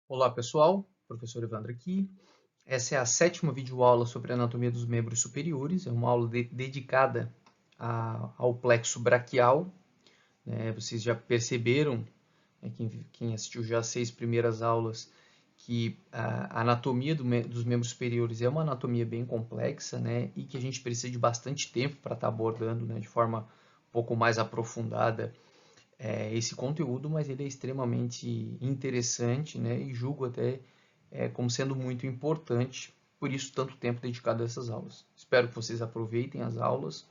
Olá pessoal, professor Evandro aqui. Essa é a 7ª videoaula sobre anatomia dos membros superiores. É uma aula dedicada ao plexo braquial. Vocês já perceberam, quem assistiu já as 6 primeiras aulas, que a anatomia dos membros superiores é uma anatomia bem complexa, né? E que a gente precisa de bastante tempo para estar abordando, né, de forma um pouco mais aprofundada esse conteúdo, mas ele é extremamente interessante, né, e julgo até como sendo muito importante, por isso tanto tempo dedicado a essas aulas. Espero que vocês aproveitem as aulas,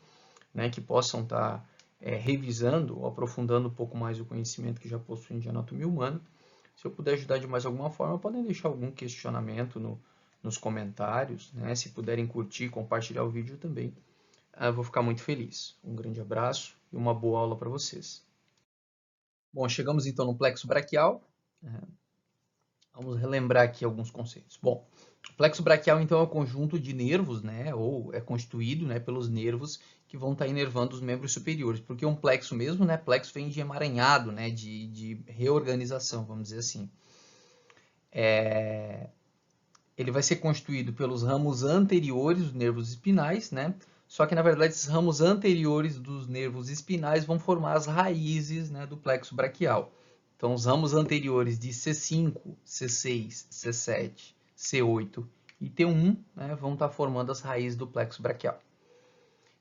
né, que possam estar revisando ou aprofundando um pouco mais o conhecimento que já possuem de anatomia humana. Se eu puder ajudar de mais alguma forma, podem deixar algum questionamento nos comentários, né? Se puderem curtir e compartilhar o vídeo também, eu vou ficar muito feliz. Um grande abraço e uma boa aula para vocês. Bom, chegamos então no plexo braquial. Vamos relembrar aqui alguns conceitos. Bom, o plexo braquial então é o conjunto de nervos, né, ou é constituído, né, pelos nervos que vão estar inervando os membros superiores. Porque um plexo mesmo, né, plexo vem de emaranhado, né, de reorganização, vamos dizer assim. Ele vai ser constituído pelos ramos anteriores dos nervos espinais, né? Só que, na verdade, esses ramos anteriores dos nervos espinais vão formar as raízes, né, do plexo braquial. Então, os ramos anteriores de C5, C6, C7, C8 e T1, né, vão estar formando as raízes do plexo braquial.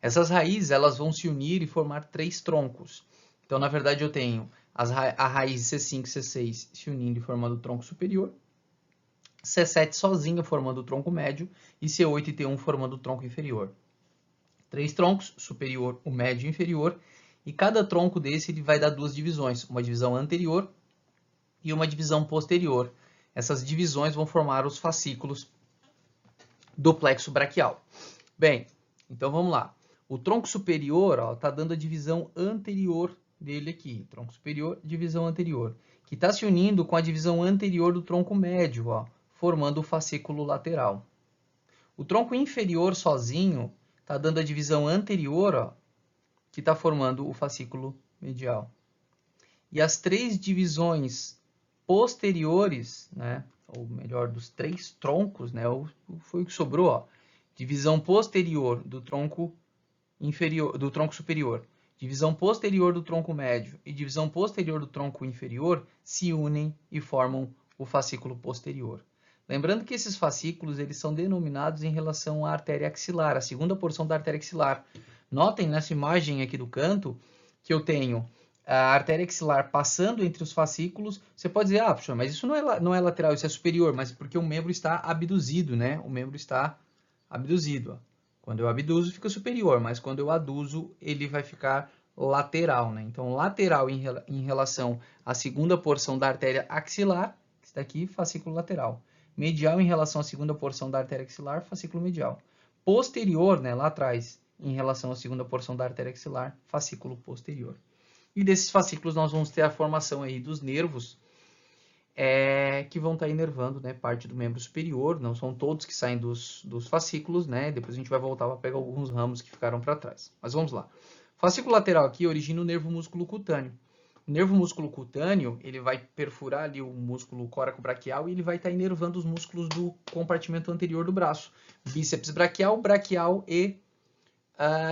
Essas raízes elas vão se unir e formar 3 troncos. Então, na verdade, eu tenho a raiz C5 e C6 se unindo e formando o tronco superior, C7 sozinha formando o tronco médio e C8 e T1 formando o tronco inferior. 3 troncos, superior, o médio e o inferior, e cada tronco desse ele vai dar 2 divisões, uma divisão anterior e uma divisão posterior. Essas divisões vão formar os fascículos do plexo braquial. Bem, então vamos lá. O tronco superior está dando a divisão anterior dele aqui. Tronco superior, divisão anterior. Que está se unindo com a divisão anterior do tronco médio, ó, formando o fascículo lateral. O tronco inferior sozinho está dando a divisão anterior, ó, que está formando o fascículo medial. E as 3 divisões posteriores, né, ou melhor, dos 3 troncos, né, foi o que sobrou, ó, divisão posterior do tronco inferior, do tronco superior, divisão posterior do tronco médio e divisão posterior do tronco inferior se unem e formam o fascículo posterior. Lembrando que esses fascículos eles são denominados em relação à artéria axilar, a segunda porção da artéria axilar. Notem nessa imagem aqui do canto que eu tenho a artéria axilar passando entre os fascículos. Você pode dizer, professor, mas isso não é lateral, isso é superior, mas porque o membro está abduzido, né? O membro está abduzido. Ó. Quando eu abduzo, fica superior, mas quando eu aduzo, ele vai ficar lateral, né? Então, lateral em relação à segunda porção da artéria axilar, que está aqui, fascículo lateral. Medial em relação à segunda porção da artéria axilar, fascículo medial. Posterior, né, lá atrás, em relação à segunda porção da artéria axilar, fascículo posterior. E desses fascículos nós vamos ter a formação aí dos nervos que vão estar inervando, né, parte do membro superior. Não são todos que saem dos fascículos, né? Depois a gente vai voltar para pegar alguns ramos que ficaram para trás. Mas vamos lá. O fascículo lateral aqui origina o nervo músculo cutâneo. O nervo músculo cutâneo, ele vai perfurar ali o músculo coracobraquial e ele vai estar inervando os músculos do compartimento anterior do braço. Bíceps braquial, braquial e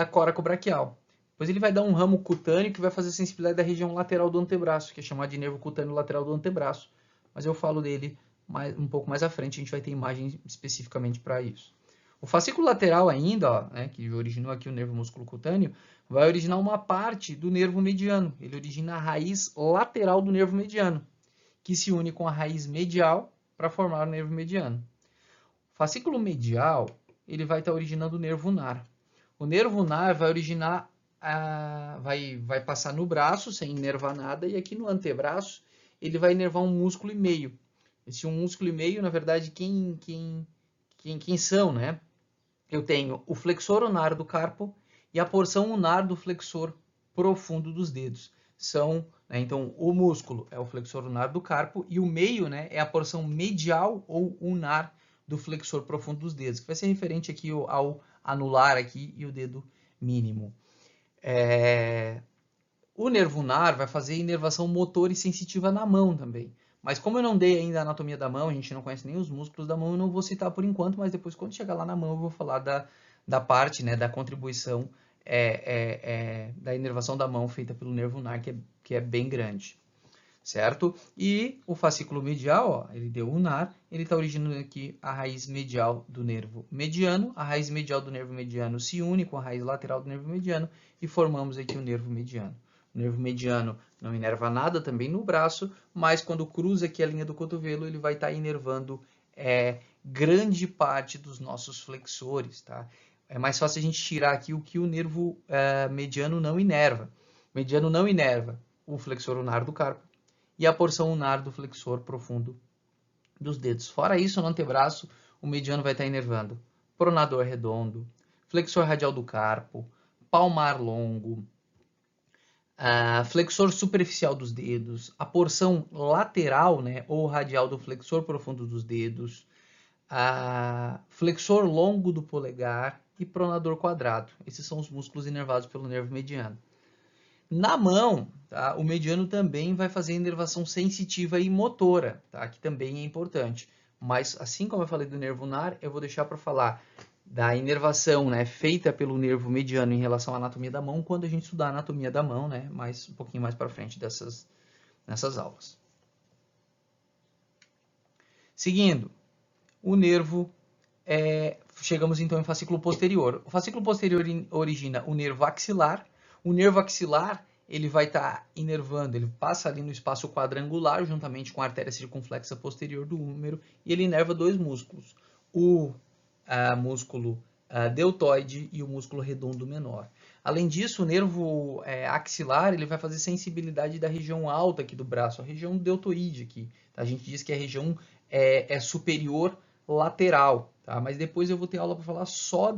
coracobraquial. Depois ele vai dar um ramo cutâneo que vai fazer sensibilidade da região lateral do antebraço, que é chamado de nervo cutâneo lateral do antebraço. Mas eu falo dele um pouco mais à frente, a gente vai ter imagem especificamente para isso. O fascículo lateral ainda, ó, né, que originou aqui o nervo músculo cutâneo, vai originar uma parte do nervo mediano. Ele origina a raiz lateral do nervo mediano, que se une com a raiz medial para formar o nervo mediano. O fascículo medial, ele vai estar originando o nervo ulnar. O nervo ulnar vai originar, vai passar no braço sem inervar nada, e aqui no antebraço ele vai inervar um músculo e meio. Esse músculo e meio, na verdade, quem são, né? Eu tenho o flexor ulnar do carpo e a porção ulnar do flexor profundo dos dedos. São, né, então, o músculo é o flexor ulnar do carpo e o meio, né, é a porção medial ou ulnar do flexor profundo dos dedos, que vai ser referente aqui ao anular aqui e o dedo mínimo. O nervo ulnar vai fazer inervação motor e sensitiva na mão também. Mas como eu não dei ainda a anatomia da mão, a gente não conhece nem os músculos da mão, eu não vou citar por enquanto, mas depois quando chegar lá na mão eu vou falar da parte, né, da contribuição da inervação da mão feita pelo nervo ulnar, que é bem grande, certo? E o fascículo medial, ó, ele deu ulnar, ele está originando aqui a raiz medial do nervo mediano, a raiz medial do nervo mediano se une com a raiz lateral do nervo mediano e formamos aqui o nervo mediano. O nervo mediano não inerva nada também no braço, mas quando cruza aqui a linha do cotovelo, ele vai estar inervando grande parte dos nossos flexores, tá? É mais fácil a gente tirar aqui o que o nervo mediano não inerva. O mediano não inerva o flexor ulnar do carpo e a porção ulnar do flexor profundo dos dedos. Fora isso, no antebraço, o mediano vai estar inervando pronador redondo, flexor radial do carpo, palmar longo, flexor superficial dos dedos, a porção lateral, né, ou radial do flexor profundo dos dedos, flexor longo do polegar e pronador quadrado. Esses são os músculos inervados pelo nervo mediano. Na mão, tá, o mediano também vai fazer inervação sensitiva e motora, tá, que também é importante. Mas, assim como eu falei do nervo ulnar, eu vou deixar para falar da inervação, né, feita pelo nervo mediano em relação à anatomia da mão, quando a gente estudar a anatomia da mão, né, um pouquinho mais para frente nessas aulas. Seguindo, o nervo, chegamos então em fascículo posterior. O fascículo posterior origina o nervo axilar. O nervo axilar, ele vai estar inervando, ele passa ali no espaço quadrangular, juntamente com a artéria circunflexa posterior do húmero, e ele inerva dois músculos, o músculo deltoide e o músculo redondo menor. Além disso, o nervo axilar, ele vai fazer sensibilidade da região alta aqui do braço, a região deltoide aqui. Tá? A gente diz que a região superior lateral, tá? Mas depois eu vou ter aula para falar só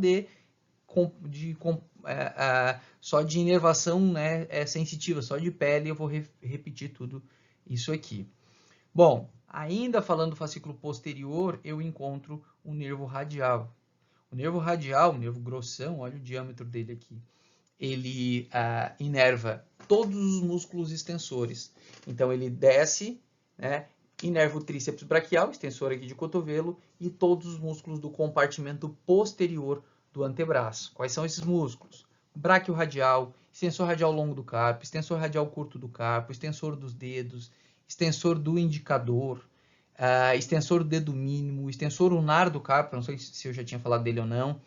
só de inervação, né, sensitiva, só de pele. Eu vou repetir tudo isso aqui. Bom, ainda falando do fascículo posterior, eu encontro o nervo radial. O nervo radial, o nervo grossão, olha o diâmetro dele aqui, ele inerva todos os músculos extensores. Então ele desce, né, inerva o tríceps braquial, extensor aqui de cotovelo, e todos os músculos do compartimento posterior do antebraço. Quais são esses músculos? Bráquio radial, extensor radial longo do carpo, extensor radial curto do carpo, extensor dos dedos, extensor do indicador, extensor do dedo mínimo, extensor ulnar do carpo, não sei se eu já tinha falado dele ou não,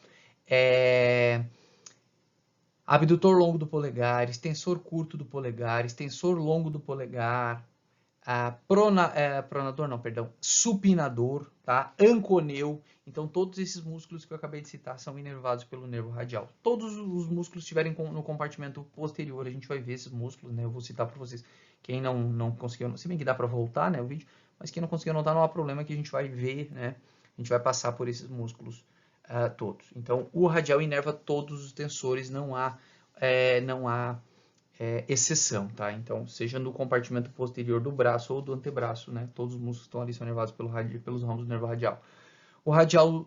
abdutor longo do polegar, extensor curto do polegar, extensor longo do polegar, pronador não, perdão, supinador, tá? Anconeu. Então, todos esses músculos que eu acabei de citar são inervados pelo nervo radial. Todos os músculos que estiverem no compartimento posterior, a gente vai ver esses músculos, né? Eu vou citar para vocês. Quem não conseguiu, se bem que dá para voltar, né, o vídeo, mas quem não conseguiu anotar não há problema, que a gente vai ver, né? A gente vai passar por esses músculos todos. Então, o radial inerva todos os tensores, não há exceção, tá? Então, seja no compartimento posterior do braço ou do antebraço, né? Todos os músculos estão ali são inervados pelos ramos do nervo radial. O radial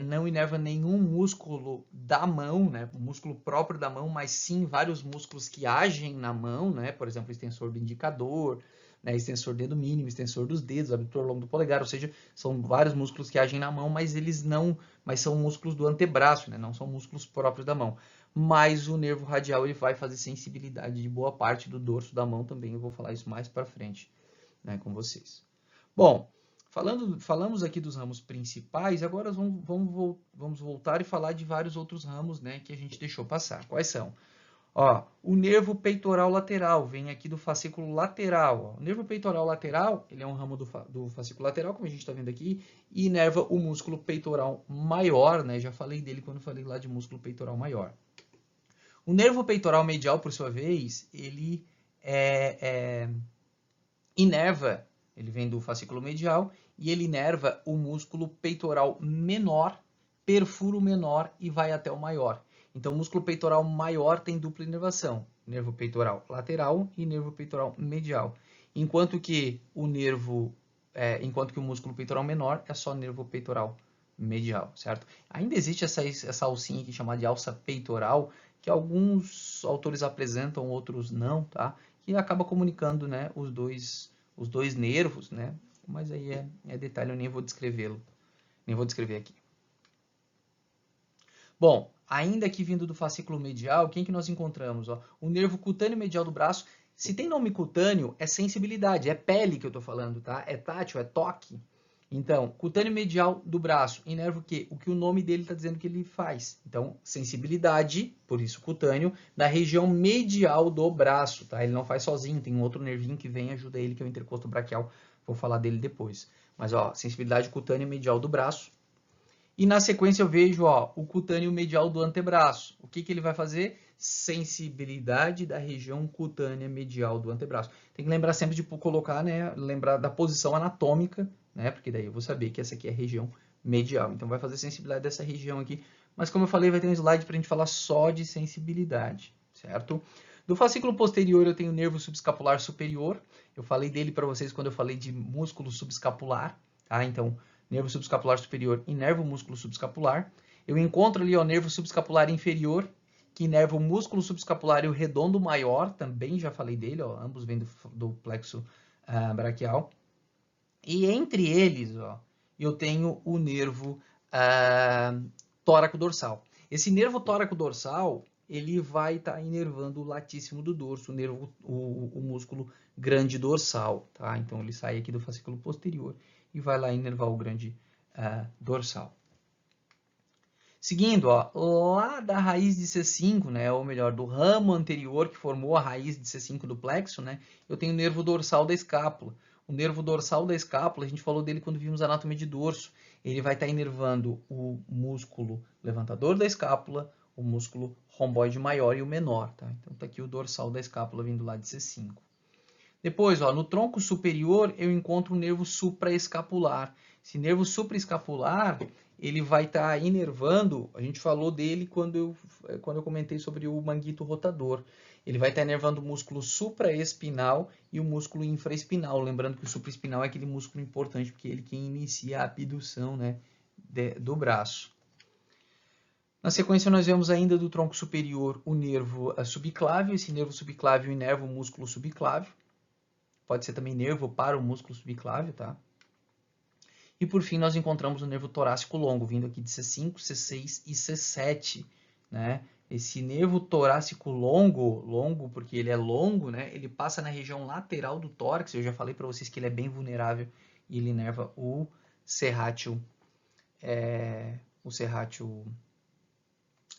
não inerva nenhum músculo da mão, né? O músculo próprio da mão, mas sim vários músculos que agem na mão, né? Por exemplo, o extensor do indicador, né? Extensor do dedo mínimo, extensor dos dedos, abdutor longo do polegar, ou seja, são vários músculos que agem na mão, mas mas são músculos do antebraço, né? Não são músculos próprios da mão. Mas o nervo radial ele vai fazer sensibilidade de boa parte do dorso da mão também. Eu vou falar isso mais para frente, né, com vocês. Bom, falamos aqui dos ramos principais, agora vamos voltar e falar de vários outros ramos, né, que a gente deixou passar. Quais são? Ó, o nervo peitoral lateral vem aqui do fascículo lateral. Ó. O nervo peitoral lateral, ele é um ramo do fascículo lateral, como a gente está vendo aqui, e inerva o músculo peitoral maior, né? Já falei dele quando falei lá de músculo peitoral maior. O nervo peitoral medial, por sua vez, ele inerva, ele vem do fascículo medial, e ele inerva o músculo peitoral menor, perfura o menor e vai até o maior. Então, o músculo peitoral maior tem dupla inervação, nervo peitoral lateral e nervo peitoral medial. Enquanto que o músculo peitoral menor é só nervo peitoral medial, certo? Ainda existe essa alcinha aqui chamada de alça peitoral, que alguns autores apresentam, outros não, tá? Que acaba comunicando, né, os dois os dois nervos, né? Mas aí é detalhe, eu nem vou descrevê-lo. Nem vou descrever aqui. Bom, ainda aqui vindo do fascículo medial, quem que nós encontramos? Ó? O nervo cutâneo medial do braço. Se tem nome cutâneo, é sensibilidade, é pele que eu estou falando, tá? É tátil, é toque. Então, cutâneo medial do braço inerva o quê? O que o nome dele está dizendo que ele faz. Então, sensibilidade, por isso cutâneo, da região medial do braço, tá? Ele não faz sozinho, tem um outro nervinho que vem e ajuda ele, que é o intercosto braquial. Vou falar dele depois. Mas, ó, sensibilidade cutânea medial do braço. E na sequência eu vejo, ó, o cutâneo medial do antebraço. O que que ele vai fazer? Sensibilidade da região cutânea medial do antebraço. Tem que lembrar sempre de colocar, né, lembrar da posição anatômica, né, porque daí eu vou saber que essa aqui é a região medial. Então vai fazer sensibilidade dessa região aqui. Mas como eu falei, vai ter um slide para a gente falar só de sensibilidade, certo? Do fascículo posterior eu tenho o nervo subescapular superior. Eu falei dele para vocês quando eu falei de músculo subescapular, tá? Então, nervo subescapular superior inerva o músculo subescapular. Eu encontro ali o nervo subescapular inferior, que inerva o músculo subescapular e o redondo maior, também já falei dele, ó, ambos vêm do plexo braquial. E entre eles, ó, eu tenho o nervo tóraco-dorsal. Esse nervo tóraco-dorsal, ele vai estar inervando o latíssimo do dorso, o músculo grande dorsal, tá? Então, ele sai aqui do fascículo posterior e vai lá inervar o grande dorsal. Seguindo, ó, lá da raiz de C5, né, ou melhor, do ramo anterior que formou a raiz de C5 do plexo, né, eu tenho o nervo dorsal da escápula. O nervo dorsal da escápula, a gente falou dele quando vimos a anatomia de dorso. Ele vai estar inervando o músculo levantador da escápula, o músculo romboide maior e o menor. Tá? Então, está aqui o dorsal da escápula vindo lá de C5. Depois, ó, no tronco superior, eu encontro o nervo supraescapular. Esse nervo supraescapular, ele vai estar inervando, a gente falou dele quando eu comentei sobre o manguito rotador. Ele vai estar inervando o músculo supraespinal e o músculo infraespinal. Lembrando que o supraespinal é aquele músculo importante, porque é ele que inicia a abdução, né, do braço. Na sequência, nós vemos ainda do tronco superior o nervo subclávio. Esse nervo subclávio inerva o músculo subclávio. Pode ser também nervo para o músculo subclávio, tá? E por fim, nós encontramos o nervo torácico longo, vindo aqui de C5, C6 e C7, né? Esse nervo torácico longo porque ele é longo, né? Ele passa na região lateral do tórax. Eu já falei para vocês que ele é bem vulnerável e ele inerva o serrátil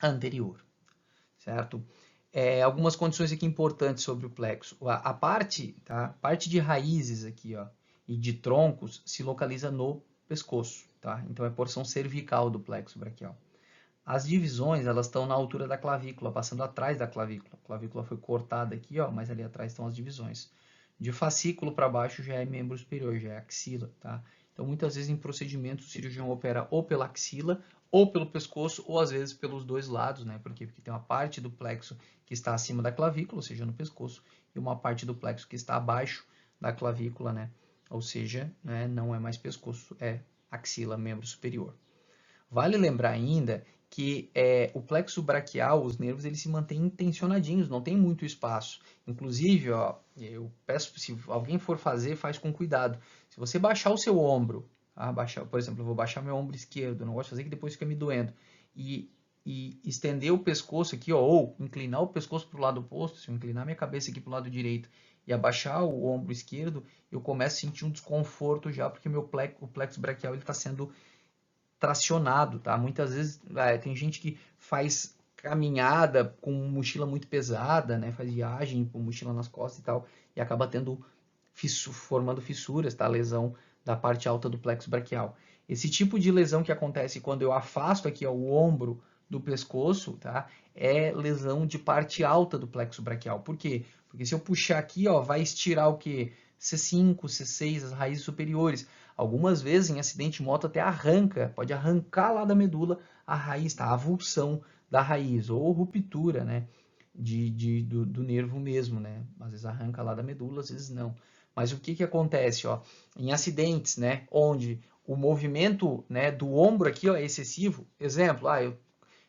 anterior, certo? Algumas condições aqui importantes sobre o plexo. A parte de raízes aqui, ó, e de troncos se localiza no pescoço, tá? Então é porção cervical do plexo braquial. As divisões, elas estão na altura da clavícula, passando atrás da clavícula. A clavícula foi cortada aqui, ó, mas ali atrás estão as divisões. De fascículo para baixo já é membro superior, já é axila, tá? Então muitas vezes em procedimentos o cirurgião opera ou pela axila ou pelo pescoço, ou às vezes pelos dois lados, né? Por quê? Porque tem uma parte do plexo que está acima da clavícula, ou seja, no pescoço, e uma parte do plexo que está abaixo da clavícula, né? Ou seja, né, não é mais pescoço, é axila, membro superior. Vale lembrar ainda que o plexo braquial, os nervos, eles se mantêm tensionadinhos, não tem muito espaço. Inclusive, ó, eu peço, se alguém for fazer, faz com cuidado. Se você baixar o seu ombro, por exemplo, eu vou baixar meu ombro esquerdo, não gosto de fazer que depois fica me doendo, e estender o pescoço aqui, ó, ou inclinar o pescoço para o lado oposto, se eu inclinar minha cabeça aqui para o lado direito e abaixar o ombro esquerdo, eu começo a sentir um desconforto já, porque o plexo braquial está sendo tracionado, tá? Muitas vezes tem gente que faz caminhada com mochila muito pesada, né? Faz viagem com mochila nas costas e tal, e acaba formando fissuras, tá? Lesão da parte alta do plexo braquial. Esse tipo de lesão que acontece quando eu afasto aqui ó, o ombro do pescoço, tá? É lesão de parte alta do plexo braquial. Por quê? Porque se eu puxar aqui, ó, vai estirar o quê? C5, C6, as raízes superiores. Algumas vezes em acidente de moto até arranca, pode arrancar lá da medula a raiz, tá? A avulsão da raiz, ou ruptura, né? Do nervo mesmo, né? Às vezes arranca lá da medula, às vezes não. Mas o que acontece, ó? Em acidentes, né? Onde o movimento, né, do ombro aqui, ó, é excessivo. Exemplo,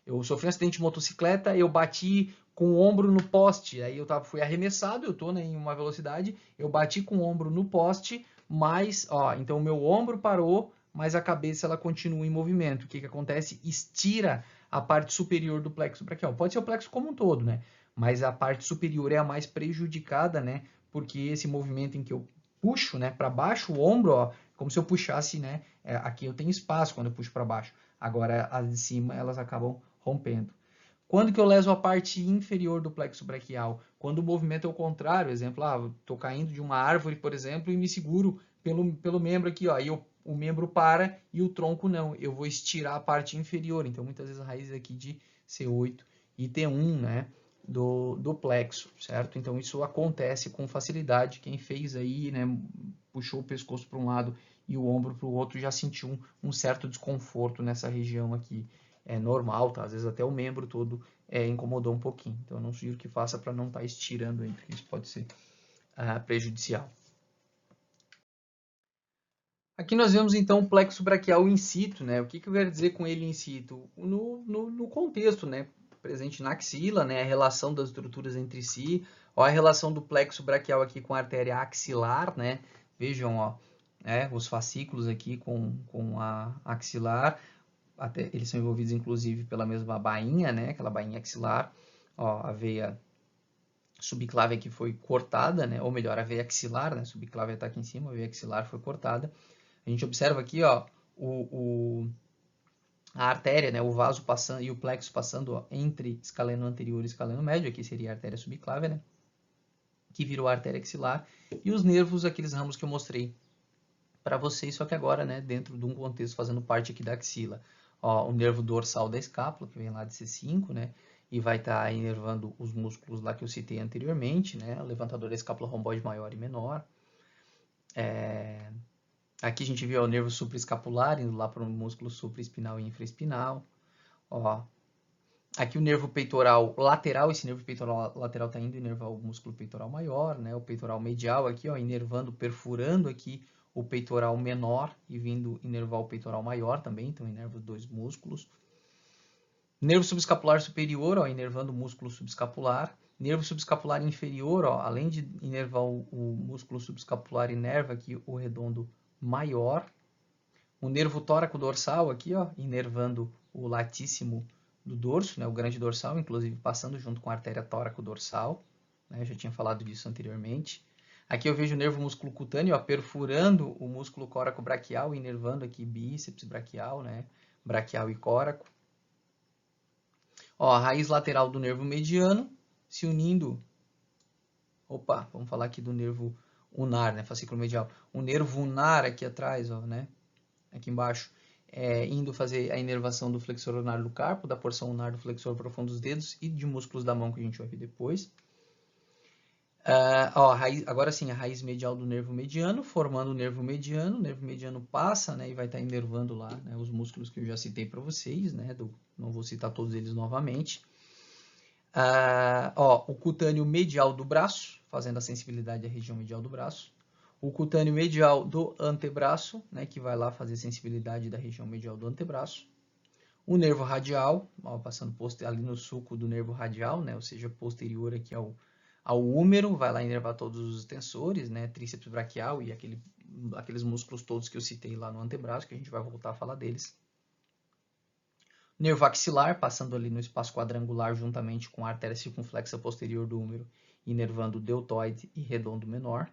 eu sofri um acidente de motocicleta, eu bati com o ombro no poste, aí fui arremessado, eu estou, né, em uma velocidade, eu bati com o ombro no poste, mas, ó, então o meu ombro parou, mas a cabeça ela continua em movimento. O que acontece? Estira a parte superior do plexo braquial. Pode ser o plexo como um todo, né? Mas a parte superior é a mais prejudicada, né? Porque esse movimento em que eu puxo, né, para baixo o ombro, ó, como se eu puxasse, né? Aqui eu tenho espaço quando eu puxo para baixo. Agora as de cima elas acabam rompendo. Quando que eu leso a parte inferior do plexo braquial? Quando o movimento é o contrário, exemplo, estou caindo de uma árvore, por exemplo, e me seguro pelo membro aqui, ó, e o membro para e o tronco não. Eu vou estirar a parte inferior, então muitas vezes a raiz aqui de C8 e T1, né, do plexo, certo? Então isso acontece com facilidade. Quem fez aí, né, puxou o pescoço para um lado e o ombro para o outro já sentiu um certo desconforto nessa região aqui. É normal, tá? Às vezes até o membro todo incomodou um pouquinho. Então eu não sugiro que faça para não estar estirando aí, porque isso pode ser prejudicial. Aqui nós vemos então o plexo braquial in situ, né? O que eu quero dizer com ele in situ? No contexto, né? Presente na axila, né? A relação das estruturas entre si, ó, a relação do plexo braquial aqui com a artéria axilar, né? Vejam, ó, os fascículos aqui com a axilar, até, eles são envolvidos inclusive pela mesma bainha, né? Aquela bainha axilar, ó, a veia subclávia que foi cortada, né? Ou melhor, a veia axilar, né? Subclávia está aqui em cima, a veia axilar foi cortada. A gente observa aqui, ó, a artéria, né, o vaso passando e o plexo passando, ó, entre escaleno anterior e escaleno médio, aqui seria a artéria subclávia, né, que virou a artéria axilar, e os nervos, aqueles ramos que eu mostrei para vocês, só que agora, né, dentro de um contexto fazendo parte aqui da axila. Ó, o nervo dorsal da escápula, que vem lá de C5, né, e vai estar inervando os músculos lá que eu citei anteriormente, né, o levantador da escápula romboide maior e menor. Aqui a gente vê o nervo supraescapular indo lá para o músculo supraespinal e infraespinal. Ó, aqui o nervo peitoral lateral, esse nervo peitoral lateral está indo inervar o músculo peitoral maior, né? O peitoral medial aqui, ó, inervando, perfurando aqui o peitoral menor e vindo inervar o peitoral maior também, então inerva os dois músculos. Nervo subescapular superior, ó, inervando o músculo subescapular. Nervo subescapular inferior, ó, além de inervar o músculo subescapular, inerva aqui o redondo maior. O nervo tóraco dorsal aqui, ó, inervando o latíssimo do dorso, né, o grande dorsal, inclusive passando junto com a artéria tóraco dorsal, né, eu já tinha falado disso anteriormente. Aqui eu vejo o nervo músculo cutâneo, ó, perfurando o músculo córaco braquial, inervando aqui bíceps braquial, né, braquial e córaco. Ó, a raiz lateral do nervo mediano se unindo. Opa, vamos falar aqui do nervo unar, né, fascículo medial. O nervo unar aqui atrás, ó, né, aqui embaixo, indo fazer a inervação do flexor unar do carpo, da porção unar do flexor profundo dos dedos e de músculos da mão que a gente vai ver depois. Ó, agora sim, a raiz medial do nervo mediano, formando o nervo mediano passa, né, e vai estar inervando lá, né, os músculos que eu já citei para vocês, né, não vou citar todos eles novamente. Ó, o cutâneo medial do braço, fazendo a sensibilidade da região medial do braço. O cutâneo medial do antebraço, né, que vai lá fazer sensibilidade da região medial do antebraço. O nervo radial, ó, passando ali no sulco do nervo radial, né, ou seja, posterior aqui ao húmero, vai lá inervar todos os tensores, né, tríceps braquial e aqueles músculos todos que eu citei lá no antebraço, que a gente vai voltar a falar deles. Nervo axilar, passando ali no espaço quadrangular juntamente com a artéria circunflexa posterior do húmero, inervando o deltoide e redondo menor.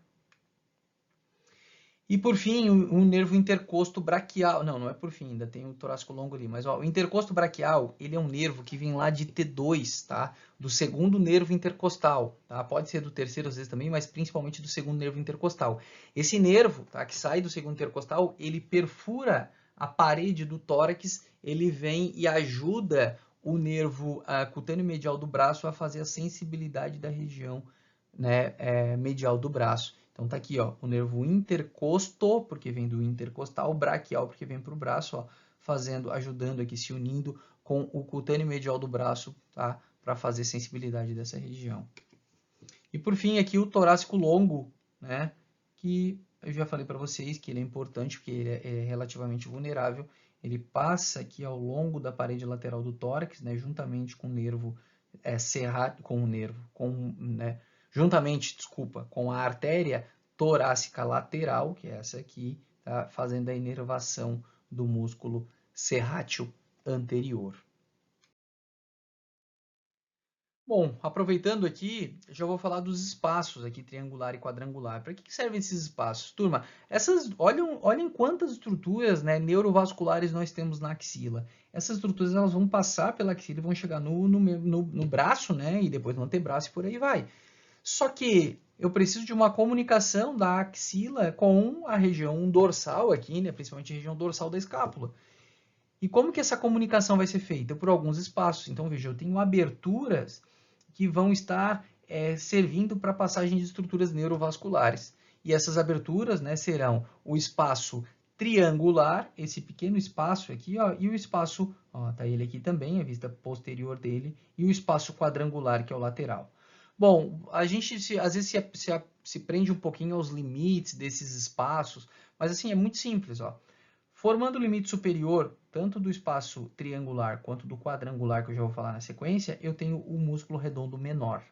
E por fim, o nervo intercosto braquial. Não é por fim, ainda tem o torácico longo ali. Mas ó, o intercosto braquial, ele é um nervo que vem lá de T2, tá? Do segundo nervo intercostal, tá? Pode ser do terceiro às vezes também, mas principalmente do segundo nervo intercostal. Esse nervo, tá, que sai do segundo intercostal, ele perfura a parede do tórax, ele vem e ajuda o nervo cutâneo medial do braço a fazer a sensibilidade da região, né, medial do braço. Então tá aqui, ó, o nervo intercosto, porque vem do intercostal, braquial, porque vem para o braço, ó, ajudando aqui, se unindo com o cutâneo medial do braço, tá, para fazer sensibilidade dessa região. E por fim aqui o torácico longo, né, que eu já falei para vocês que ele é importante porque ele é relativamente vulnerável. Ele passa aqui ao longo da parede lateral do tórax, né, juntamente com o nervo com o nervo, né, juntamente, com a artéria torácica lateral, que é essa aqui, tá, fazendo a inervação do músculo serrátil anterior. Bom, aproveitando aqui, já vou falar dos espaços aqui, triangular e quadrangular. Para que servem esses espaços? Turma, olhem quantas estruturas, né, neurovasculares nós temos na axila. Essas estruturas elas vão passar pela axila e vão chegar no braço, né, e depois no antebraço e por aí vai. Só que eu preciso de uma comunicação da axila com a região dorsal aqui, né, principalmente a região dorsal da escápula. E como que essa comunicação vai ser feita? Por alguns espaços. Então, veja, eu tenho aberturas que vão estar servindo para passagem de estruturas neurovasculares. E essas aberturas, né, serão o espaço triangular, esse pequeno espaço aqui, ó, e o espaço, ó, tá ele aqui também, a vista posterior dele, e o espaço quadrangular, que é o lateral. Bom, a gente às vezes se prende um pouquinho aos limites desses espaços, mas assim, é muito simples, ó. Formando o limite superior, tanto do espaço triangular quanto do quadrangular, que eu já vou falar na sequência, eu tenho o músculo redondo menor.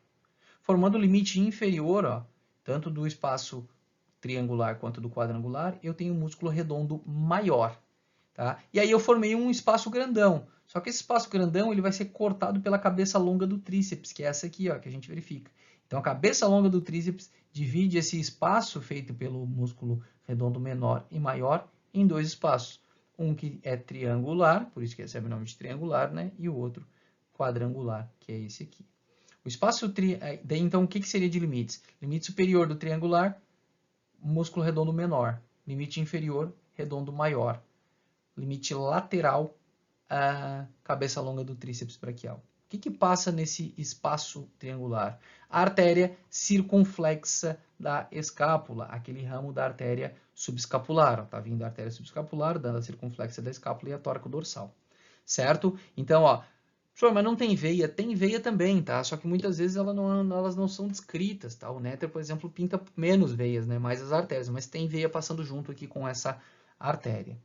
Formando o limite inferior, ó, tanto do espaço triangular quanto do quadrangular, eu tenho o músculo redondo maior. Tá? E aí eu formei um espaço grandão. Só que esse espaço grandão ele vai ser cortado pela cabeça longa do tríceps, que é essa aqui, ó, que a gente verifica. Então a cabeça longa do tríceps divide esse espaço feito pelo músculo redondo menor e maior em dois espaços. Um que é triangular, por isso que recebe o nome de triangular, né? E o outro quadrangular, que é esse aqui. O espaço daí, então, o que seria de limites? Limite superior do triangular, músculo redondo menor. Limite inferior, redondo maior. Limite lateral, a cabeça longa do tríceps braquial. O que passa nesse espaço triangular? A artéria circunflexa da escápula, aquele ramo da artéria subescapular. Está vindo a artéria subescapular, dando a circunflexa da escápula e a tóraco dorsal. Certo? Então, ó, professor, mas não tem veia? Tem veia também, tá? Só que muitas vezes elas não são descritas, tá? O néter, por exemplo, pinta menos veias, né? Mais as artérias, mas tem veia passando junto aqui com essa artéria.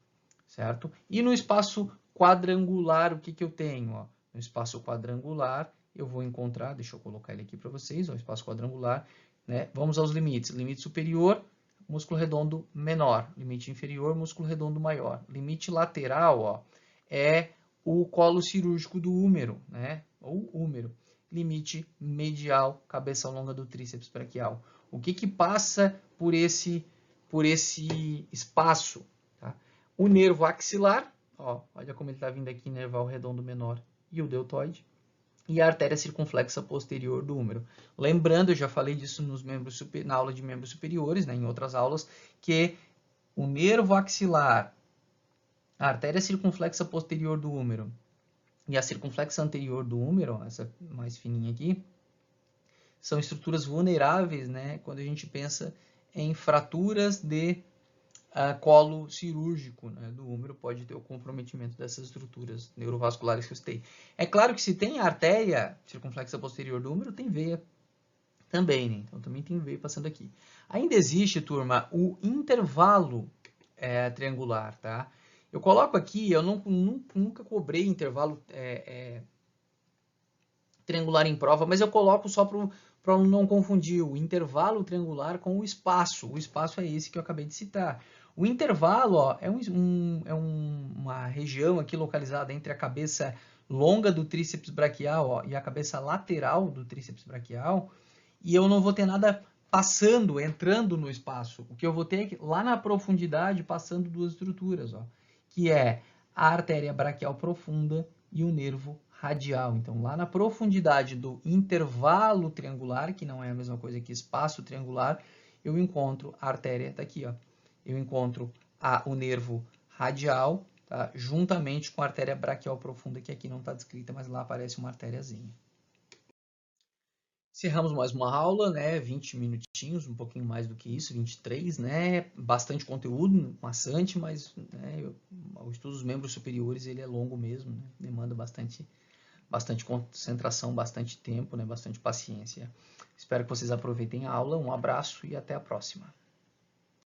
Certo? E no espaço quadrangular, o que eu tenho? Ó? No espaço quadrangular, eu vou encontrar, deixa eu colocar ele aqui para vocês, ó, espaço quadrangular, né? Vamos aos limites. Limite superior, músculo redondo menor. Limite inferior, músculo redondo maior. Limite lateral, ó, é o colo cirúrgico do úmero, né? Ou úmero. Limite medial, cabeça longa do tríceps braquial. O que passa por esse espaço? Tá? O nervo axilar, ó, olha como ele está vindo aqui, nervar o redondo menor e o deltoide, e a artéria circunflexa posterior do úmero. Lembrando, eu já falei disso na aula de membros superiores, né, em outras aulas, que o nervo axilar, a artéria circunflexa posterior do úmero e a circunflexa anterior do úmero, ó, essa mais fininha aqui, são estruturas vulneráveis, né, quando a gente pensa em fraturas de colo cirúrgico, né, do úmero, pode ter o comprometimento dessas estruturas neurovasculares que eu citei. É claro que se tem artéria circunflexa posterior do úmero, tem veia também, né? Então também tem veia passando aqui. Ainda existe, turma, o intervalo triangular, tá? Eu coloco aqui, eu nunca cobrei intervalo triangular em prova, mas eu coloco só para não confundir o intervalo triangular com o espaço. O espaço é esse que eu acabei de citar. O intervalo ó, é uma região aqui localizada entre a cabeça longa do tríceps braquial ó, e a cabeça lateral do tríceps braquial, e eu não vou ter nada passando, entrando no espaço. O que eu vou ter é lá na profundidade passando duas estruturas, ó, que é a artéria braquial profunda e o nervo radial. Então, lá na profundidade do intervalo triangular, que não é a mesma coisa que espaço triangular, eu encontro a artéria, tá aqui, ó. Eu encontro o nervo radial, tá? Juntamente com a artéria braquial profunda, que aqui não está descrita, mas lá aparece uma artériazinha. Encerramos mais uma aula, né? 20 minutinhos, um pouquinho mais do que isso, 23, né? Bastante conteúdo, maçante, mas né, o estudo dos membros superiores ele é longo mesmo, né? Demanda bastante concentração, bastante tempo, né? Bastante paciência. Espero que vocês aproveitem a aula. Um abraço e até a próxima.